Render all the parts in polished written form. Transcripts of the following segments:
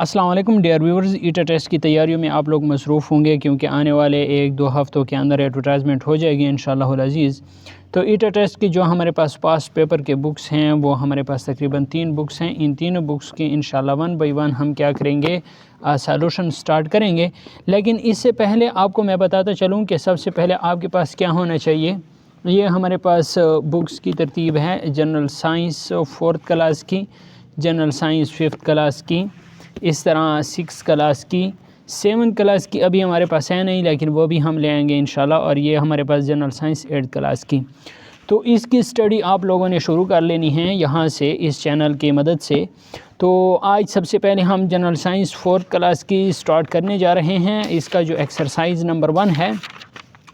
अस्सलाम वालेकुम dear viewers. ईटा test की तैयारियों में आप लोग मसरूफ़ होंगे क्योंकि आने वाले 1-2 हफ़्तों के अंदर एडवर्टाइजमेंट हो जाएगी इंशाअल्लाह अज़ीज़। तो ईटा टेस्ट की जो हमारे पास पास्ट पेपर के बुक्स हैं वो हमारे पास तकरीबन 3 बुक्स हैं। इन तीनों बुक्स की इंशाअल्लाह 1 बाय 1 हम क्या करेंगे, सॉल्यूशन स्टार्ट करेंगे। लेकिन इससे पहले आपको मैं बताता चलूँ कि सबसे पहले आपके पास क्या होना चाहिए। ये हमारे पास बुक्स की तरतीब है। जनरल साइंस 4th क्लास की, जनरल साइंस 5th क्लास की, इस तरह 6 क्लास की, 7 क्लास की अभी हमारे पास है नहीं लेकिन वो भी हम ले आएंगे इंशाल्लाह। और ये हमारे पास जनरल साइंस 8 क्लास की। तो इसकी स्टडी आप लोगों ने शुरू कर लेनी है यहाँ से, इस चैनल की मदद से। तो आज सबसे पहले हम जनरल साइंस 4th क्लास की स्टार्ट करने जा रहे हैं। इसका जो एक्सरसाइज नंबर 1 है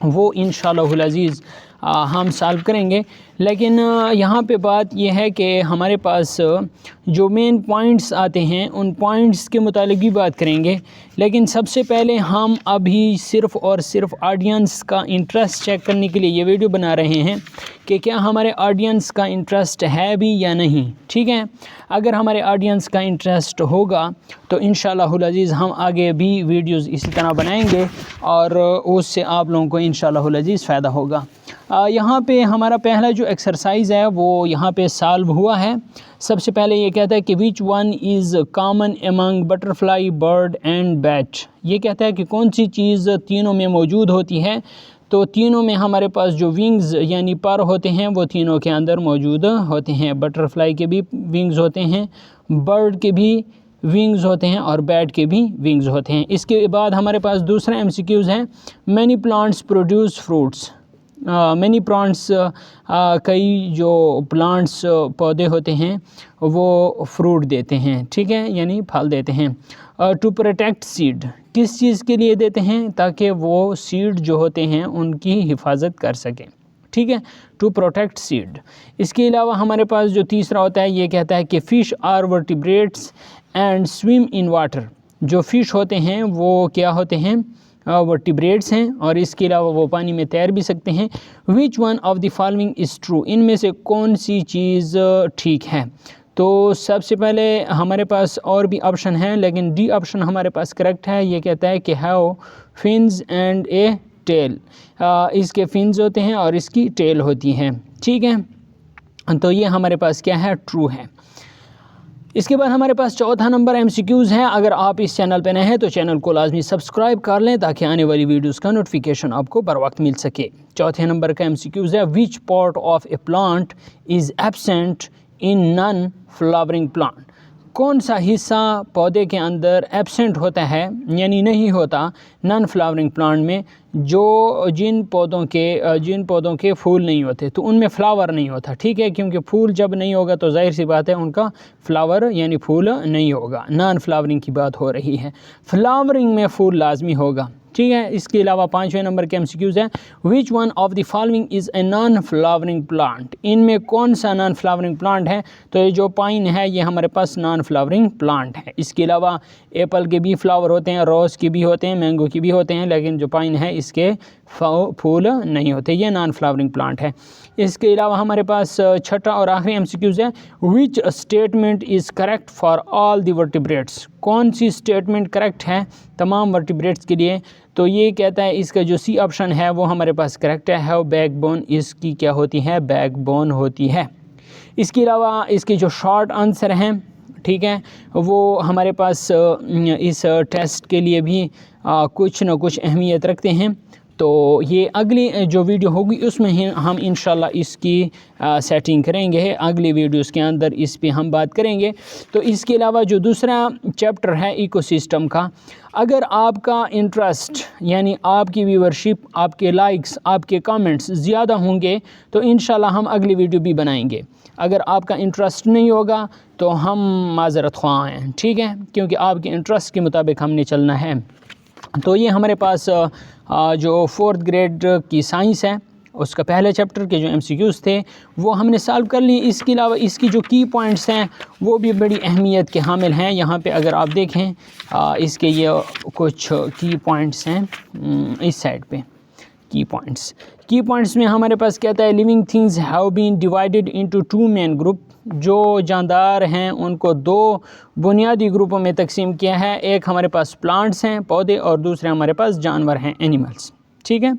वो इंशाअल्लाह अज़ीज़ हम सॉल्व करेंगे। लेकिन यहाँ पे बात यह है कि हमारे पास जो मेन पॉइंट्स आते हैं उन पॉइंट्स के मुतालिक भी बात करेंगे। लेकिन सबसे पहले हम अभी सिर्फ़ और सिर्फ ऑडियंस का इंटरेस्ट चेक करने के लिए ये वीडियो बना रहे हैं कि क्या हमारे ऑडियंस का इंटरेस्ट है भी या नहीं। ठीक है, अगर हमारे ऑडियंस का इंटरेस्ट होगा तो इंशाअल्लाह अज़ीज़ हम आगे भी वीडियोज़ इसी तरह बनाएंगे और उससे आप लोगों को इंशाअल्लाह अज़ीज़ फ़ायदा होगा। यहाँ पे हमारा पहला जो एक्सरसाइज है वो यहाँ पे सॉल्व हुआ है। सबसे पहले ये कहता है कि which one is common among butterfly, bird and bat. ये कहता है कि कौन सी चीज़ तीनों में मौजूद होती है। तो तीनों में हमारे पास जो विंग्स यानी पर होते हैं वो तीनों के अंदर मौजूद होते हैं। बटरफ्लाई के भी विंग्स होते हैं, बर्ड के भी विंग्स होते हैं और बैट के भी विंग्स होते हैं। इसके बाद हमारे पास दूसरा MCQs है, many plants produce fruits. Many plants कई जो प्लांट्स पौधे होते हैं वो फ्रूट देते हैं। ठीक है, यानी फल देते हैं। टू प्रोटेक्ट सीड, किस चीज़ के लिए देते हैं, ताकि वो सीड जो होते हैं उनकी हिफाजत कर सकें। ठीक है, टू प्रोटेक्ट सीड। इसके अलावा हमारे पास जो तीसरा होता है ये कहता है कि fish are vertebrates and swim in water. जो फ़िश होते हैं वो क्या होते हैं, वर्टिब्रेट्स हैं और इसके अलावा वो पानी में तैर भी सकते हैं। Which one of the following is true, इनमें से कौन सी चीज़ ठीक है। तो सबसे पहले हमारे पास और भी ऑप्शन हैं लेकिन डी ऑप्शन हमारे पास करेक्ट है। ये कहता है कि have fins and a tail. इसके फिन्स होते हैं और इसकी टेल होती है। ठीक है, तो ये हमारे पास क्या है, ट्रू है। इसके बाद हमारे पास चौथा नंबर MCQs है। अगर आप इस चैनल पर नए हैं तो चैनल को लाजमी सब्सक्राइब कर लें ताकि आने वाली वीडियोस का नोटिफिकेशन आपको बर वक्त मिल सके। चौथे नंबर का MCQs है, which part of A plant is absent in non flowering plant. कौन सा हिस्सा पौधे के अंदर एब्सेंट होता है यानी नहीं होता नॉन फ्लावरिंग प्लांट में, जो जिन पौधों के फूल नहीं होते तो उनमें फ्लावर नहीं होता। ठीक है, क्योंकि फूल जब नहीं होगा तो जाहिर सी बात है उनका फ्लावर यानी फूल नहीं होगा। नॉन फ्लावरिंग की बात हो रही है, फ्लावरिंग में फूल लाजमी होगा। ठीक है, इसके अलावा 5वें नंबर के MCQs है, which one of the following is a non flowering plant. इनमें कौन सा नॉन फ्लावरिंग प्लांट है। तो ये जो पाइन है ये हमारे पास नॉन फ्लावरिंग प्लांट है। इसके अलावा एप्पल के भी फ्लावर होते हैं, रोज़ के भी होते हैं, मैंगो के भी होते हैं, लेकिन जो पाइन है इसके फूल नहीं होते, ये नॉन फ्लावरिंग प्लांट है। इसके अलावा हमारे पास छठा और आखिरी MCQs है, which statement is correct for all the vertebrates. कौन सी स्टेटमेंट करेक्ट है तमाम वर्टिब्रेट्स के लिए। तो ये कहता है इसका जो सी ऑप्शन है वो हमारे पास करेक्ट है, हैव बैकबोन। इसकी क्या होती है, बैकबोन होती है। इसके अलावा इसके जो शॉर्ट आंसर हैं, ठीक है, वो हमारे पास इस टेस्ट के लिए भी कुछ न कुछ अहमियत रखते हैं। तो ये अगली जो वीडियो होगी उसमें ही हम इंशाल्लाह इसकी सेटिंग करेंगे। अगली वीडियोस के अंदर इस पे हम बात करेंगे। तो इसके अलावा जो दूसरा चैप्टर है इकोसिस्टम का, अगर आपका इंटरेस्ट यानी आपकी व्यूवरशिप, आपके लाइक्स, आपके कमेंट्स ज़्यादा होंगे तो इंशाल्लाह हम अगली वीडियो भी बनाएंगे। अगर आपका इंटरेस्ट नहीं होगा तो हम माज़रत ख्वाह हैं। ठीक है, क्योंकि आपके इंटरेस्ट के मुताबिक हमने चलना है। तो ये हमारे पास जो 4th ग्रेड की साइंस है उसका पहले चैप्टर के जो MCQs थे वो हमने सॉल्व कर लिए। इसके अलावा इसकी जो की पॉइंट्स हैं वो भी बड़ी अहमियत के हामिल हैं। यहाँ पे अगर आप देखें इसके ये कुछ की पॉइंट्स हैं इस साइड पे। की पॉइंट्स में हमारे पास कहता है living things have been divided into 2 main group. جو جاندار ہیں ان کو دو بنیادی گروپوں میں تقسیم کیا ہے. ایک ہمارے پاس پلانٹس ہیں پودے اور دوسرے ہمارے پاس جانور ہیں اینیملس. ٹھیک ہے.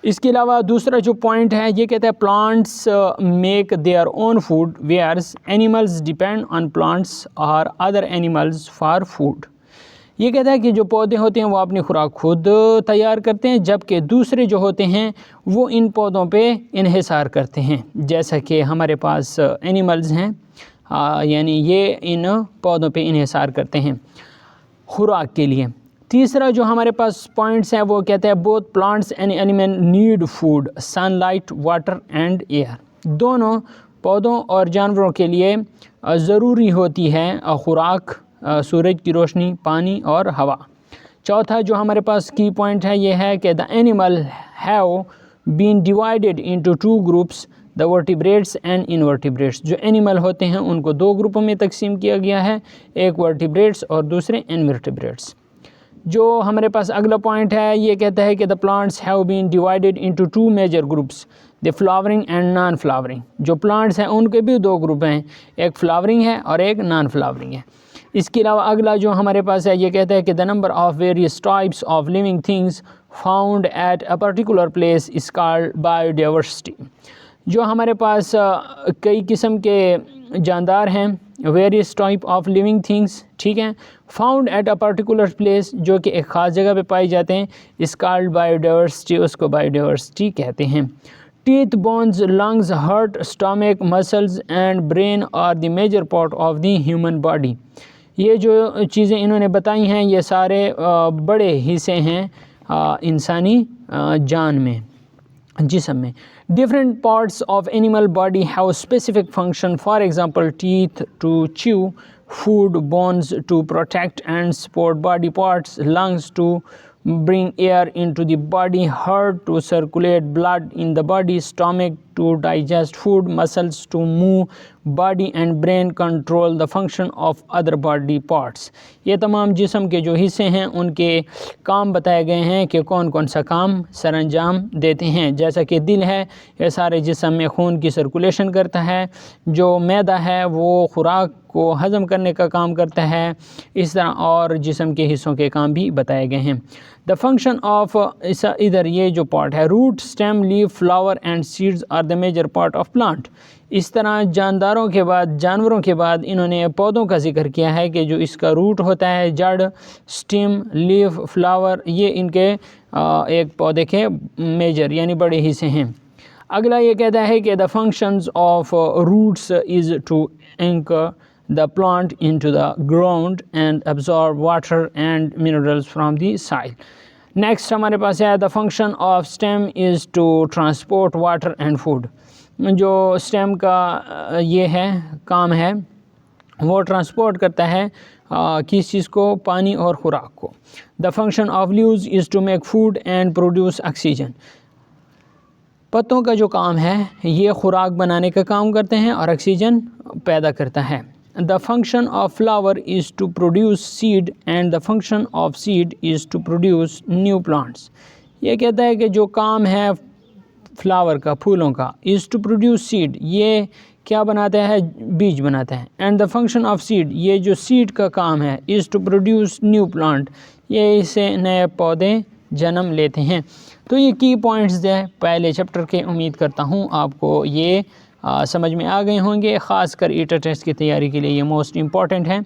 اس کے علاوہ دوسرا جو پوائنٹ ہے یہ کہتا ہے plants make their own food whereas animals depend on plants اور ادر اینیملز فار فوڈ. یہ کہتا ہے کہ جو پودے ہوتے ہیں وہ اپنی خوراک خود تیار کرتے ہیں جبکہ دوسرے جو ہوتے ہیں وہ ان پودوں پہ انحصار کرتے ہیں. جیسا کہ ہمارے پاس اینیملز ہیں یعنی یہ ان پودوں پہ انحصار کرتے ہیں خوراک کے لیے. تیسرا جو ہمارے پاس پوائنٹس ہیں وہ کہتے ہیں both plants and animal need food sunlight water and air. دونوں پودوں اور جانوروں کے لیے ضروری ہوتی ہے خوراک، سورج کی روشنی، پانی اور ہوا. چوتھا جو ہمارے پاس کی پوائنٹ ہے یہ ہے کہ the animal have been divided into two groups the vertebrates and invertebrates. جو اینیمل ہوتے ہیں ان کو دو گروپوں میں تقسیم کیا گیا ہے، ایک ورٹیبریٹس اور دوسرے انورٹیبریٹس. جو ہمارے پاس اگلا پوائنٹ ہے یہ کہتا ہے کہ the plants have been divided into two major groups the flowering and non flowering. جو پلانٹس ہیں ان کے بھی دو گروپ ہیں، ایک فلاورنگ ہے اور ایک نان فلاورنگ ہے. اس کے علاوہ اگلا جو ہمارے پاس ہے یہ کہتا ہے کہ the number of various types of living things found at a particular place is called biodiversity. جو ہمارے پاس کئی قسم کے جاندار ہیں، various type of living things, ٹھیک ہیں، found at a particular place جو کہ ایک خاص جگہ پہ پائی جاتے ہیں، از کالڈ بایو ڈائیورسٹی، اس کو بایو ڈائیورسٹی کہتے ہیں. Teeth, bones, lungs, heart, stomach, muscles and brain are the major part of the human body. یہ جو چیزیں انہوں نے بتائی ہیں یہ سارے بڑے حصے ہیں انسانی جان میں، جسم میں. Different parts of animal body have specific function. For example teeth to chew food, bones to protect and support body parts, lungs to bring air into the body, heart to circulate blood in the body, stomach to digest food, muscles to move body and brain control the function of other body parts. یہ تمام جسم کے جو حصے ہیں ان کے کام بتائے گئے ہیں کہ کون کون سا کام سر انجام دیتے ہیں. جیسا کہ دل ہے یہ سارے جسم میں خون کی سرکولیشن کرتا ہے، جو معدہ ہے وہ خوراک کو ہضم کرنے کا کام کرتا ہے، اس طرح اور جسم کے حصوں کے کام بھی بتائے گئے ہیں. دا فنکشن آف ادھر یہ جو پارٹ ہے root, stem, leaf, flower and seeds are the major part of plant. اس طرح جانداروں کے بعد، جانوروں کے بعد انہوں نے پودوں کا ذکر کیا ہے کہ جو اس کا روٹ ہوتا ہے، جڑ، اسٹیم، لیف، فلاور، یہ ان کے ایک پودے کے میجر یعنی بڑے حصے ہیں. اگلا یہ کہتا ہے کہ the functions of roots is to anchor the plant into the ground and absorb water and minerals from the soil. Next ہمارے پاس ہے the function of stem is to transport water and food. جو stem کا یہ ہے کام ہے وہ transport کرتا ہے کس چیز کو؟ پانی اور خوراک کو. The function of leaves is to make food and produce oxygen. پتوں کا جو کام ہے یہ خوراک بنانے کا کام کرتے ہیں اور آکسیجن پیدا کرتا ہے. The function of flower is to produce seed and the function of seed is to produce new plants. یہ کہتا ہے کہ جو کام ہے فلاور کا، پھولوں کا، is to produce seed، یہ کیا بناتا ہے؟ بیج بناتا ہے. and the function of seed، یہ جو سیڈ کا کام ہے is to produce new plant، یہ اسے نئے پودے جنم لیتے ہیں. تو یہ کی پوائنٹس ہیں پہلے چیپٹر کے. امید کرتا ہوں آپ کو یہ سمجھ میں آ گئے ہوں گے. خاص کر ایٹا ٹیسٹ کی تیاری کے لیے یہ موسٹ امپورٹنٹ ہے.